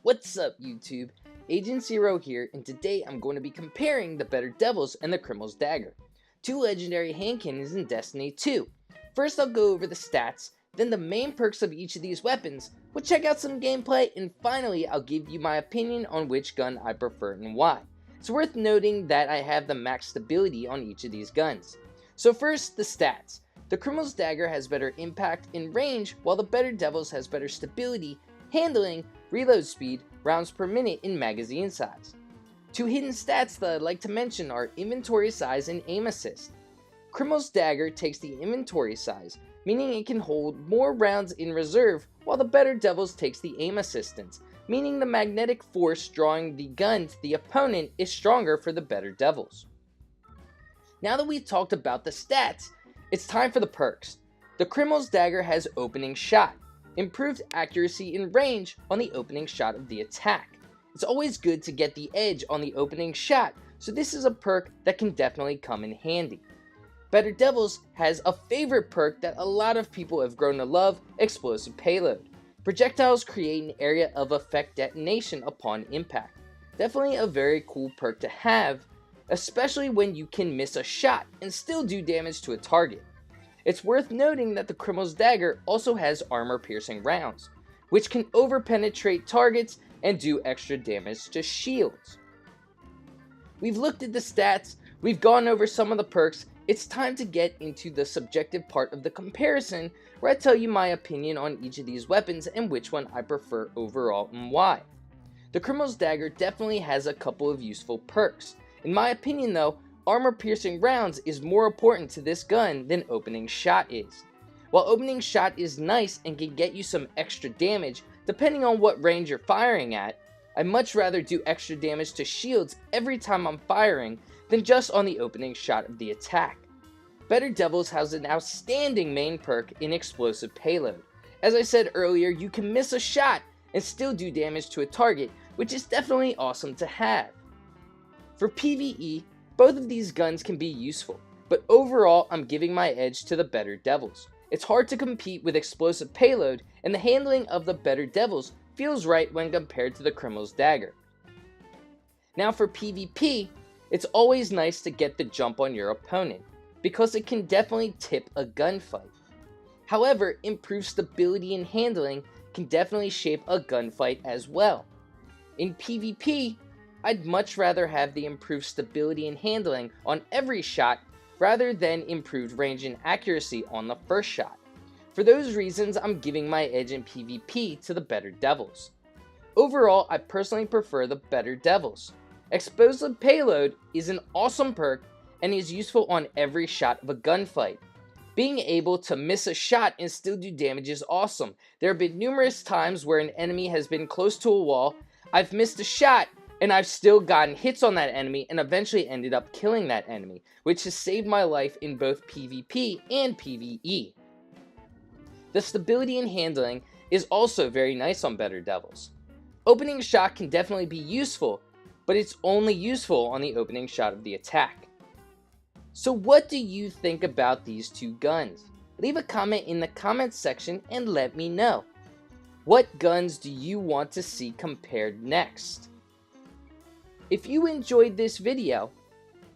What's up, YouTube? Agent Zero here, and today I'm going to be comparing the Better Devils and the Crimil's Dagger, two legendary hand cannons in Destiny 2. First I'll go over the stats, then the main perks of each of these weapons, we'll check out some gameplay, and finally I'll give you my opinion on which gun I prefer and why. It's worth noting that I have the max stability on each of these guns. So first, the stats. The Crimil's Dagger has better impact in range, while the Better Devils has better stability, handling, reload speed, rounds per minute, and magazine size. Two hidden stats that I'd like to mention are inventory size and aim assist. Crimil's Dagger takes the inventory size, meaning it can hold more rounds in reserve, while the Better Devils takes the aim assistance, meaning the magnetic force drawing the gun to the opponent is stronger for the Better Devils. Now that we've talked about the stats, it's time for the perks. The Crimil's Dagger has opening shot, improved accuracy in range on the opening shot of the attack. It's always good to get the edge on the opening shot, so this is a perk that can definitely come in handy. Better Devils has a favorite perk that a lot of people have grown to love, explosive payload. Projectiles create an area of effect detonation upon impact. Definitely a very cool perk to have, especially when you can miss a shot and still do damage to a target. It's worth noting that the Crimil's Dagger also has armor-piercing rounds, which can over-penetrate targets and do extra damage to shields. We've looked at the stats, we've gone over some of the perks. It's time to get into the subjective part of the comparison, where I tell you my opinion on each of these weapons and which one I prefer overall and why. The Crimil's Dagger definitely has a couple of useful perks. In my opinion though, armor-piercing rounds is more important to this gun than opening shot is. While opening shot is nice and can get you some extra damage depending on what range you're firing at, I'd much rather do extra damage to shields every time I'm firing than just on the opening shot of the attack. Better Devils has an outstanding main perk in explosive payload. As I said earlier, you can miss a shot and still do damage to a target, which is definitely awesome to have. For PvE, both of these guns can be useful, but overall I'm giving my edge to the Better Devils. It's hard to compete with explosive payload, and the handling of the Better Devils feels right when compared to the Crimil's Dagger. Now for PvP, it's always nice to get the jump on your opponent, because it can definitely tip a gunfight. However, improved stability and handling can definitely shape a gunfight as well. In PvP, I'd much rather have the improved stability and handling on every shot rather than improved range and accuracy on the first shot. For those reasons, I'm giving my edge in PvP to the Better Devils. Overall, I personally prefer the Better Devils. Explosive payload is an awesome perk and is useful on every shot of a gunfight. Being able to miss a shot and still do damage is awesome. There have been numerous times where an enemy has been close to a wall, I've missed a shot, and I've still gotten hits on that enemy and eventually ended up killing that enemy, which has saved my life in both PvP and PvE. The stability and handling is also very nice on Better Devils. Opening shot can definitely be useful, but it's only useful on the opening shot of the attack. So what do you think about these two guns? Leave a comment in the comments section and let me know. What guns do you want to see compared next? If you enjoyed this video,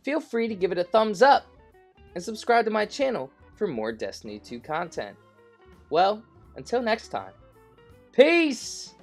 feel free to give it a thumbs up and subscribe to my channel for more Destiny 2 content. Well, until next time, peace!